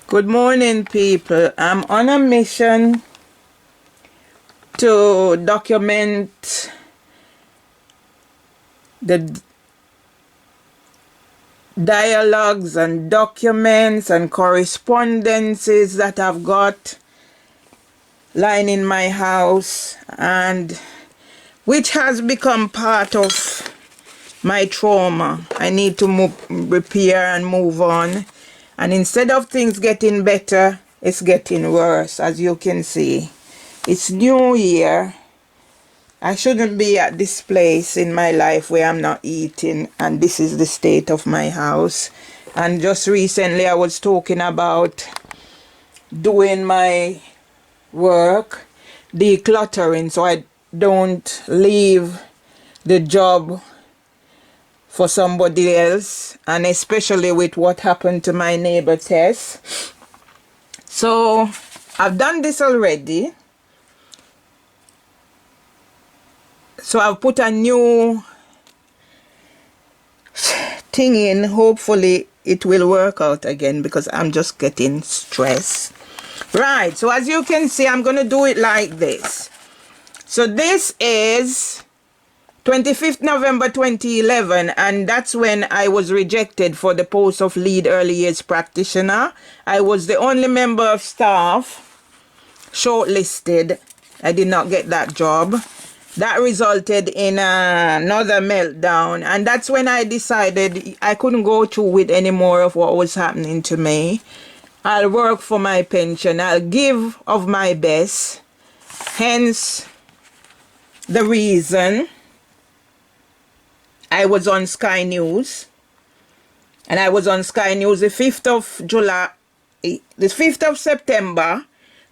Good morning, people. I'm on a mission to document the dialogues and documents and correspondences that I've got lying in my house, and which has become part of my trauma. I need to repair and move on. And instead of things getting better, it's getting worse, as you can see. It's New Year. I shouldn't be at this place in my life where I'm not eating, and this is the state of my house. And just recently I was talking about doing my work, decluttering, so I don't leave the job for somebody else, and especially with what happened to my neighbor Tess. So I've done this already. So I've put a new thing in. Hopefully it will work out again, because I'm just getting stressed. Right, so as you can see, I'm going to do it like this. So this is 25th November 2011, and that's when I was rejected for the post of lead early years practitioner. I was the only member of staff shortlisted. I did not get that job. That resulted in another meltdown, and that's when I decided I couldn't go through with any more of what was happening to me. I'll work for my pension. I'll give of my best. Hence the reason I was on Sky News, and I was on Sky News the 5th of July, the 5th of September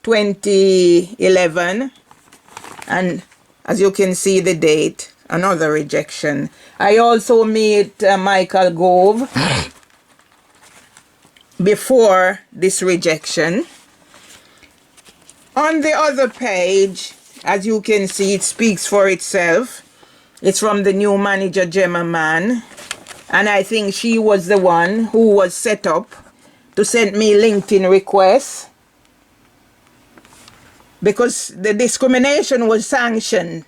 2011, and as you can see the date, another rejection. I also met Michael Gove before this rejection. On the other page, as you can see, it speaks for itself. It's from the new manager, Gemma Mann. And I think she was the one who was set up to send me LinkedIn requests, because the discrimination was sanctioned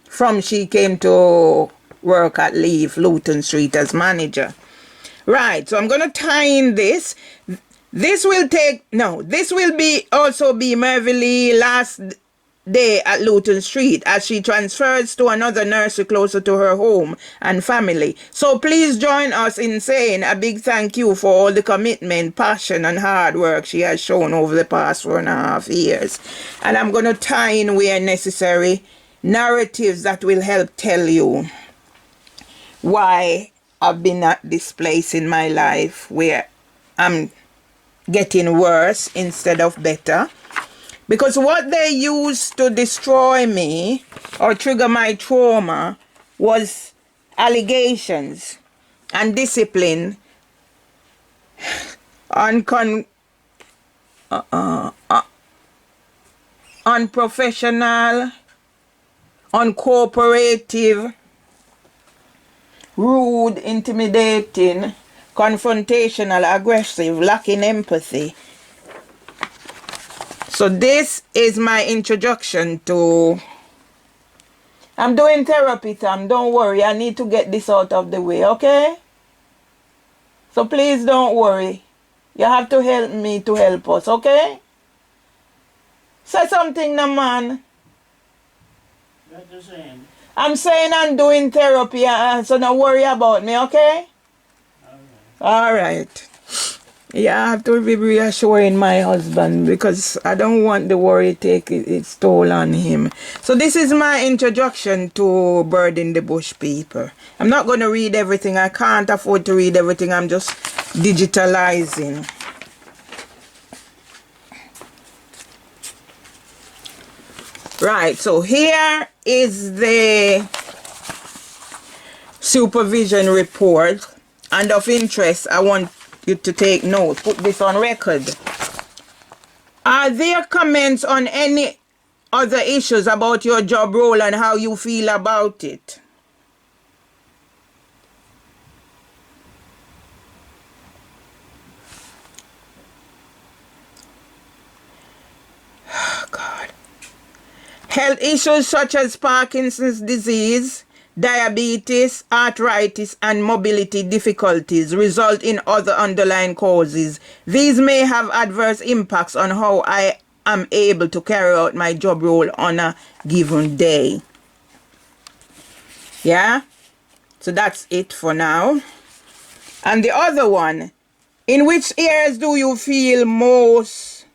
from she came to work at Leaf, Luton Street as manager. Right, so I'm going to tie in this. This will also be Mervelee last day at Luton Street, as she transfers to another nursery closer to her home and family. So please join us in saying a big thank you for all the commitment, passion and hard work she has shown over the past 4.5 years. And I'm going to tie in, where necessary, narratives that will help tell you why I've been at this place in my life where I'm getting worse instead of better. Because what they used to destroy me or trigger my trauma was allegations and discipline, unprofessional, uncooperative, rude, intimidating, confrontational, aggressive, lacking empathy. So this is my introduction to... I'm doing therapy, Tom. Don't worry. I need to get this out of the way, okay? So please don't worry. You have to help me to help us, okay? Say something, now, man. What you saying? I'm saying I'm doing therapy, so don't worry about me, okay? All right. Yeah, I have to be reassuring my husband, because I don't want the worry take its toll on him. So this is my introduction to Bird in the Bush, people. I'm not going to read everything. I can't afford to read everything. I'm just digitalizing. Right, so here is the supervision report. And of interest, I want you to take note, put this on record. Are there comments on any other issues about your job role and how you feel about it? Health issues such as Parkinson's disease, diabetes, arthritis, and mobility difficulties result in other underlying causes. These may have adverse impacts on how I am able to carry out my job role on a given day. Yeah? So that's it for now. And the other one, in which areas do you feel most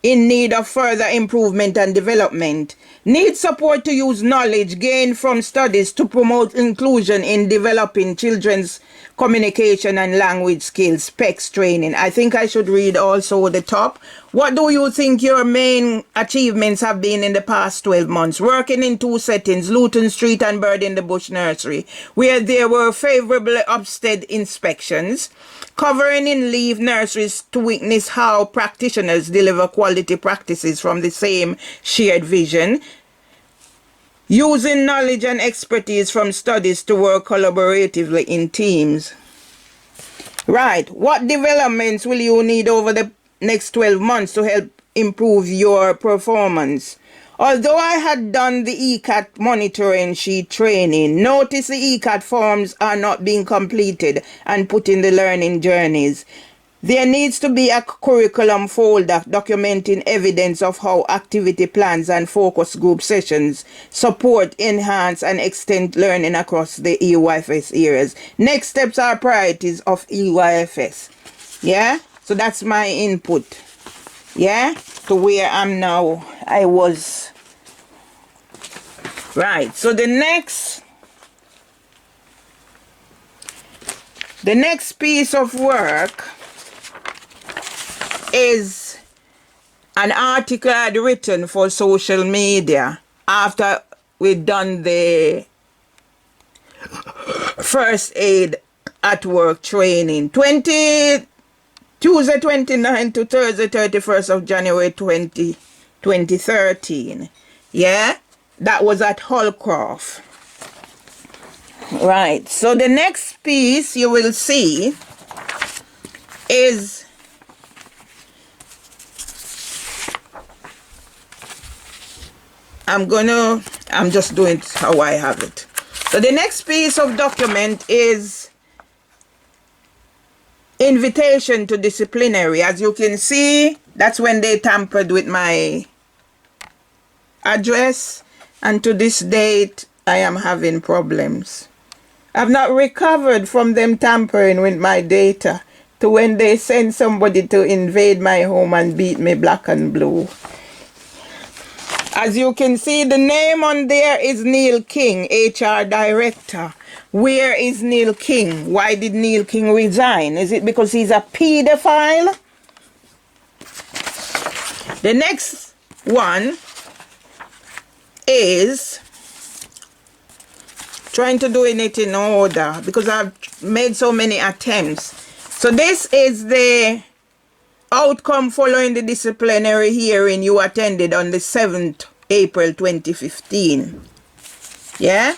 in need of further improvement and development? Need support to use knowledge gained from studies to promote inclusion in developing children's communication and language skills, SPECS training. I think I should read also the top. What do you think your main achievements have been in the past 12 months? Working in 2 settings, Luton Street and Bird in the Bush Nursery, where there were favorable Ofsted inspections. Covering in leave nurseries to witness how practitioners deliver quality practices from the same shared vision. Using knowledge and expertise from studies to work collaboratively in teams. Right, what developments will you need over the next 12 months to help improve your performance? Although I had done the ECAT monitoring sheet training, notice the ECAT forms are not being completed and put in the learning journeys. There needs to be a curriculum folder documenting evidence of how activity plans and focus group sessions support, enhance, and extend learning across the EYFS areas. Next steps are priorities of EYFS. Yeah? So that's my input. Yeah? To where I'm now. I was. Right. So the next piece of work is an article I'd written for social media after we'd done the first aid at work training. Tuesday 29 to Thursday 31st of January 2013. Yeah? That was at Holcroft. Right. So the next piece you will see is I'm just doing it how I have it. So the next piece of document is invitation to disciplinary. As you can see, that's when they tampered with my address, and to this date I am having problems. I've not recovered from them tampering with my data to when they send somebody to invade my home and beat me black and blue. As you can see, the name on there is Neil King, HR Director. Where is Neil King? Why did Neil King resign? Is it because he's a pedophile? The next one is trying to do it in order because I've made so many attempts. So this is the outcome following the disciplinary hearing you attended on the 7th April 2015. Yeah?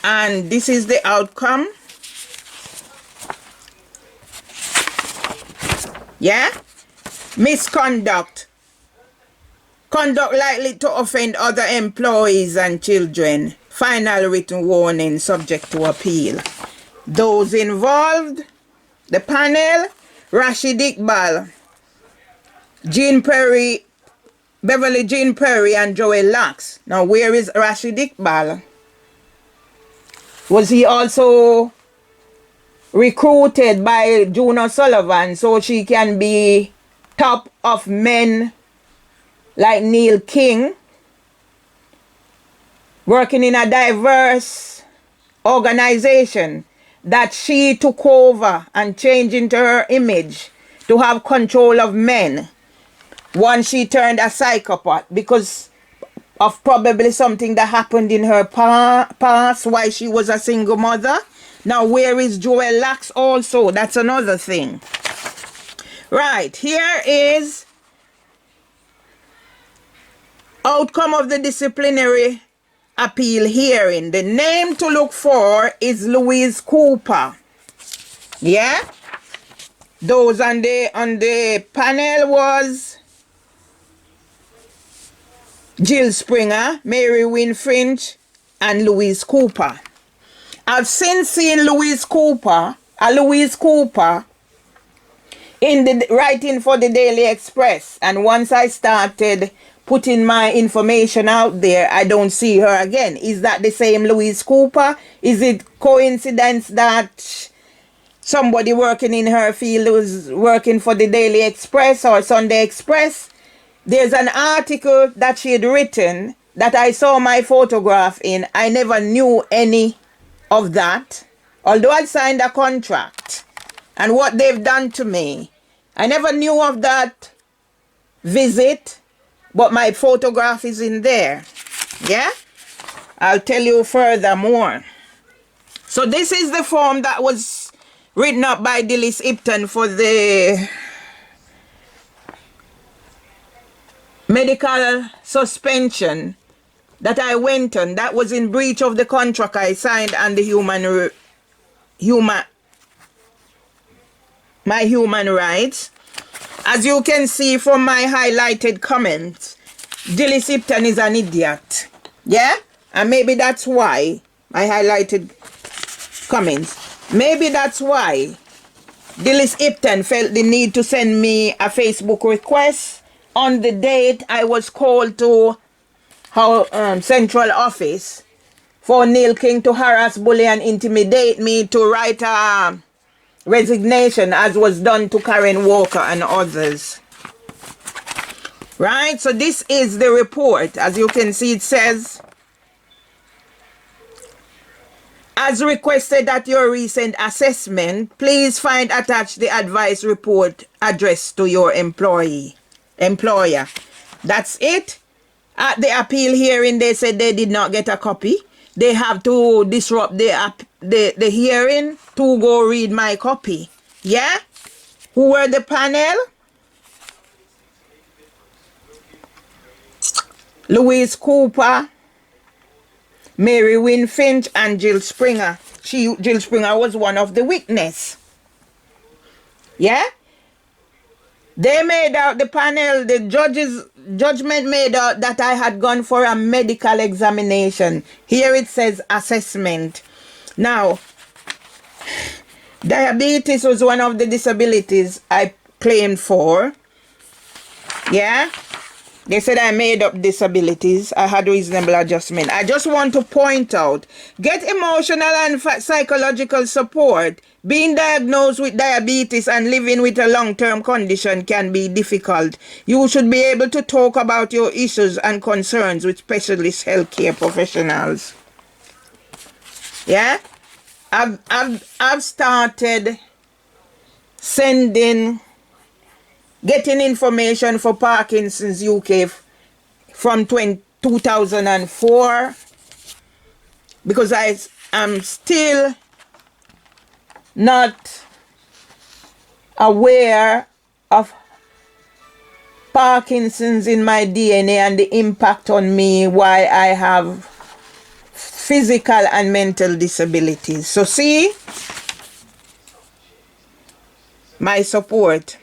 And this is the outcome. Yeah? Misconduct. Conduct likely to offend other employees and children. Final written warning subject to appeal. Those involved, the panel, Rashid Iqbal, Beverly Jean Perry, and Joel Lax. Now, where is Rashid Iqbal? Was he also recruited by June O'Sullivan so she can be top of men like Neil King, working in a diverse organization that she took over and changed into her image to have control of men once she turned a psychopath because of probably something that happened in her past while she was a single mother? Now, where is Joel Lax also? That's another thing. Right, here is outcome of the disciplinary appeal hearing. The name to look for is Louise Cooper. Yeah? Those on the panel was Jill Springer, Mary Wynn Finch, and Louise Cooper. I've since seen Louise Cooper in the writing for the Daily Express, and once I started putting my information out there, I don't see her again. Is that the same Louise Cooper? Is it coincidence that somebody working in her field was working for the Daily Express or Sunday Express? There's an article that she had written that I saw my photograph in. I never knew any of that, although I signed a contract. And what they've done to me, I never knew of that visit, but my photograph is in there. Yeah? I'll tell you furthermore. So this is the form that was written up by Dilys Ipton for the medical suspension that I went on. That was in breach of the contract I signed and the my human rights. As you can see from my highlighted comments, Dilys Ipton is an idiot. Yeah? And maybe that's why my highlighted comments. Maybe that's why Dilys Ipton felt the need to send me a Facebook request on the date I was called to her central office for Neil King to harass, bully, and intimidate me to write a resignation, as was done to Karen Walker and others. Right? So this is the report. As you can see, it says, as requested at your recent assessment, please find attached the advice report addressed to your employer. That's it. At the appeal hearing, they said they did not get a copy. They have to disrupt the hearing to go read my copy. Yeah? Who were the panel? Louise Cooper, Mary Wynn Finch, and Jill Springer. Jill Springer was one of the witnesses. Yeah? They made out, the panel, the judgment made out that I had gone for a medical examination. Here it says assessment. Now, diabetes was one of the disabilities I claimed for. Yeah? They said I made up disabilities. I had reasonable adjustment. I just want to point out, get emotional and psychological support. Being diagnosed with diabetes and living with a long-term condition can be difficult. You should be able to talk about your issues and concerns with specialist healthcare professionals. Yeah? I've started getting information for Parkinson's UK from 2004 because I am still not aware of Parkinson's in my DNA and the impact on me why I have physical and mental disabilities. So see, my support.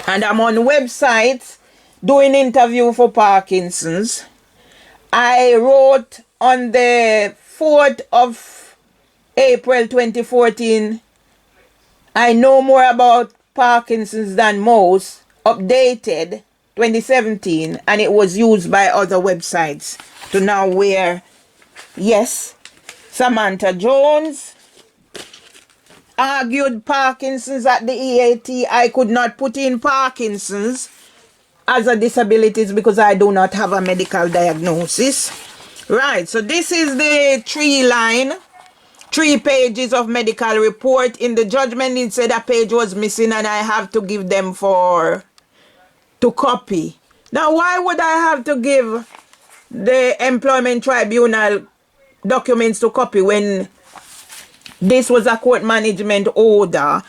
And I'm on websites doing interview for Parkinson's. I wrote on the 4th of April 2014, I know more about Parkinson's than most, updated 2017, and it was used by other websites to now where, yes, Samantha Jones argued Parkinson's at the EAT. I could not put in Parkinson's as a disability because I do not have a medical diagnosis. Right, so this is the 3 pages of medical report. In the judgment, it said a page was missing and I have to give them to copy. Now, why would I have to give the employment tribunal documents to copy when this was a court management order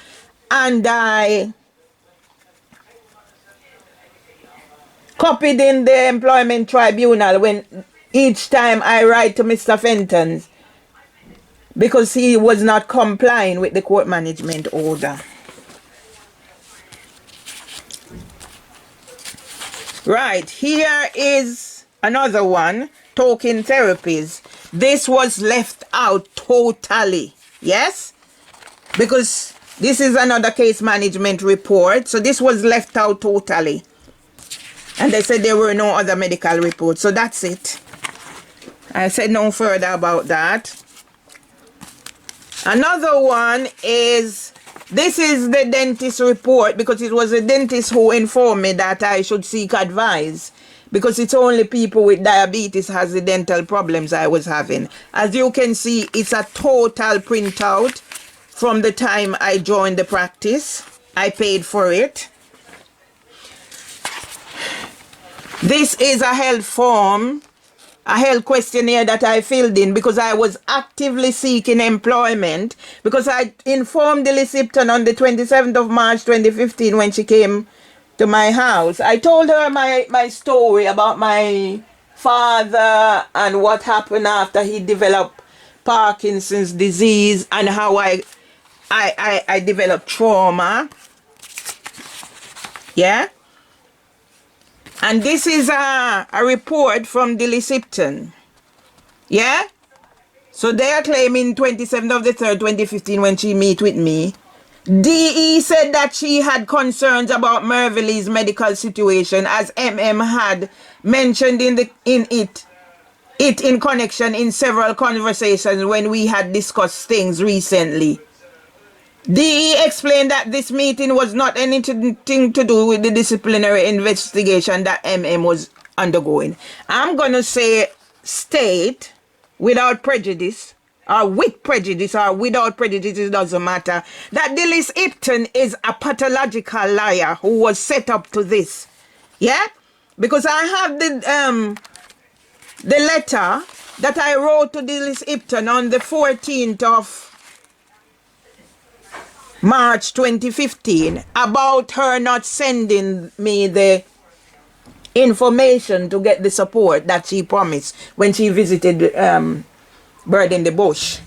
and I copied in the employment tribunal when each time I write to Mr. Fenton because he was not complying with the court management order. Right, here is another one, talking therapies. This was left out totally, yes? Because this is another case management report, so this was left out totally. And they said there were no other medical reports, so that's it. I said no further about that. Another one is, this is the dentist report, because it was a dentist who informed me that I should seek advice, because it's only people with diabetes has the dental problems I was having. As you can see, it's a total printout from the time I joined the practice. I paid for it. This is a health form, a health questionnaire that I filled in because I was actively seeking employment, because I informed Dilly Sipton on the 27th of March 2015 when she came to my house. I told her my story about my father and what happened after he developed Parkinson's disease and how I developed trauma. Yeah? And this is a report from Dilly Sipton. Yeah? So they are claiming 27th of the 3rd, 2015 when she meet with me. DE said that she had concerns about Mervelee's medical situation, as MM had mentioned it in connection in several conversations when we had discussed things recently. DE explained that this meeting was not anything to do with the disciplinary investigation that MM was undergoing. I'm going to say state without prejudice, or with prejudice, or without prejudice, it doesn't matter, that Dilys Ipton is a pathological liar who was set up to this. Yeah? Because I have the letter that I wrote to Dilys Ipton on the 14th of March 2015 about her not sending me the information to get the support that she promised when she visited Bird in the Bush.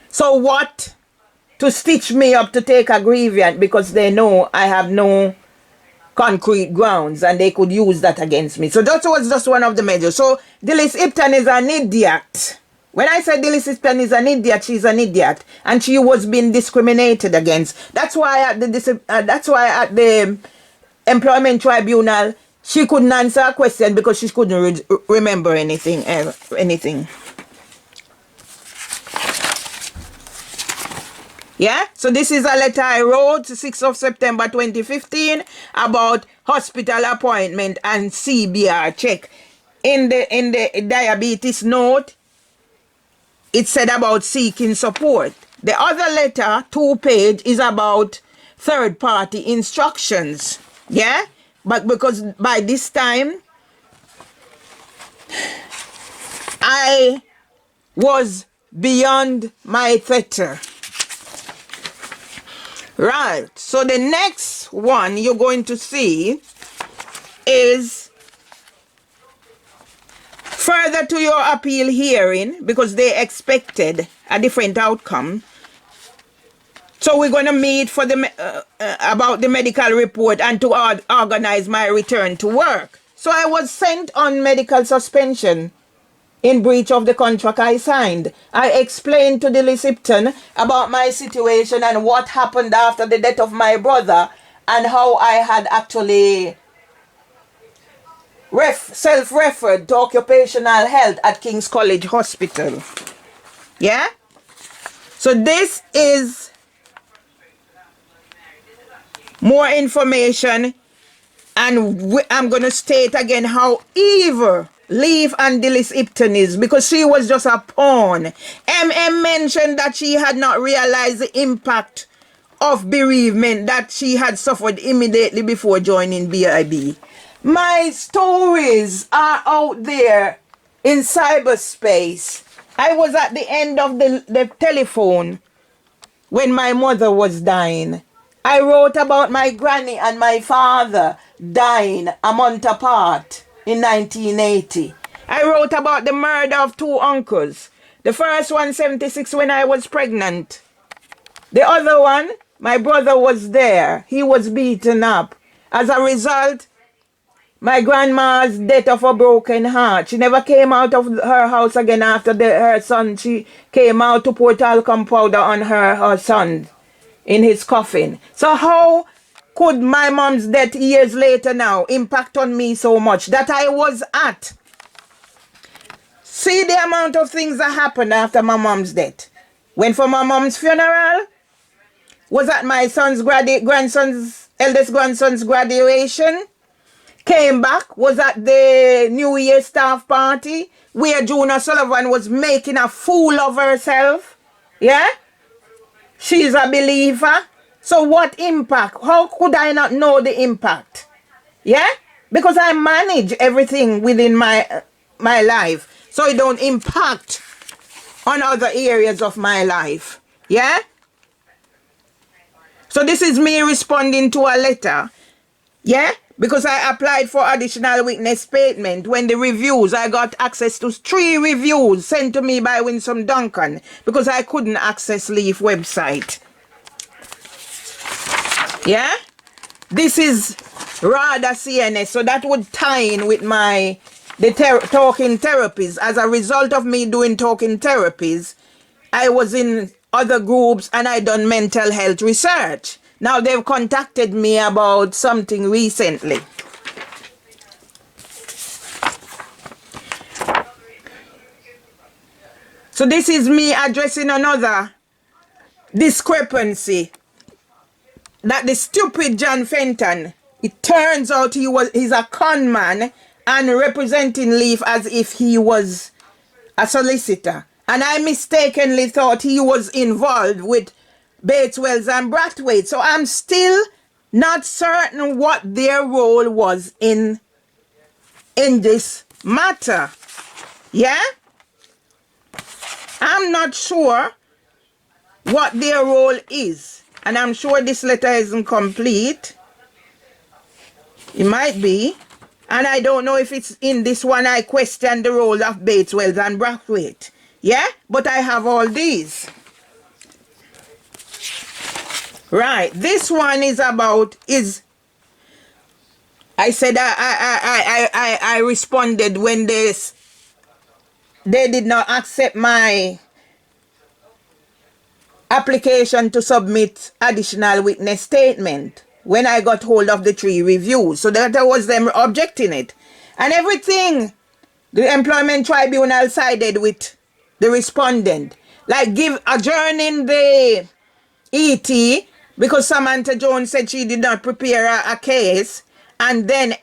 So what? To stitch me up to take a grievance because they know I have no concrete grounds and they could use that against me. So that was just one of the measures. So Dilys Ipton is an idiot. When I said Dilys Ipton is an idiot, she's an idiot, and she was being discriminated against. That's why at the employment tribunal she couldn't answer a question because she couldn't remember anything. Yeah. So this is a letter I wrote 6th of September 2015 about hospital appointment and CBR check. In the diabetes note, it said about seeking support. The other letter, 2-page, is about third-party instructions. Yeah? But because by this time, I was beyond my theta. Right. So the next one you're going to see is further to your appeal hearing, because they expected a different outcome. So we're going to meet for the about the medical report and to organize my return to work. So I was sent on medical suspension in breach of the contract I signed. I explained to Dilys Ipton about my situation and what happened after the death of my brother and how I had actually self-referred to occupational health at King's College Hospital. Yeah? So this is more information, and I'm going to state again how evil Leaf and Dilys Ipton is, because she was just a pawn. MM mentioned that she had not realized the impact of bereavement that she had suffered immediately before joining BIB. My stories are out there in cyberspace. I was at the end of the telephone when my mother was dying. I wrote about my granny and my father dying a month apart in 1980. I wrote about the murder of 2 uncles. The first one, 76, when I was pregnant. The other one, my brother was there. He was beaten up. As a result, my grandma's death of a broken heart. She never came out of her house again after her son. She came out to pour talcum powder on her son in his coffin. So how could my mom's death years later now impact on me so much that I was at? See the amount of things that happened after my mom's death. Went for my mom's funeral. Was at my eldest grandson's graduation. Came back. Was at the New Year staff party where Juna Sullivan was making a fool of herself. Yeah? She's a believer. So what impact? How could I not know the impact? Yeah? Because I manage everything within my life. So it don't impact on other areas of my life. Yeah? So this is me responding to a letter. Yeah? Because I applied for additional witness statement. When the reviews, I got access to 3 reviews sent to me by Winsome Duncan. Because I couldn't access Leaf website. Yeah? This is rather CNS. So that would tie in with the talking therapies. As a result of me doing talking therapies, I was in other groups and I done mental health research. Now they've contacted me about something recently. So this is me addressing another discrepancy. That the stupid John Fenton, it turns out he's a con man and representing Leaf as if he was a solicitor. And I mistakenly thought he was involved with Bates Wells and Brathwaite. So I'm still not certain what their role was in this matter. Yeah? I'm not sure what their role is. And I'm sure this letter isn't complete. It might be. And I don't know if it's in this one I question the role of Bates Wells and Brathwaite. Yeah? But I have all these. Right. This one is about I said I responded when they did not accept my application to submit additional witness statement when I got hold of the 3 reviews. So that was them objecting it. And everything the employment tribunal sided with the respondent. Like adjourning the ET because Samantha Jones said she did not prepare a case. And then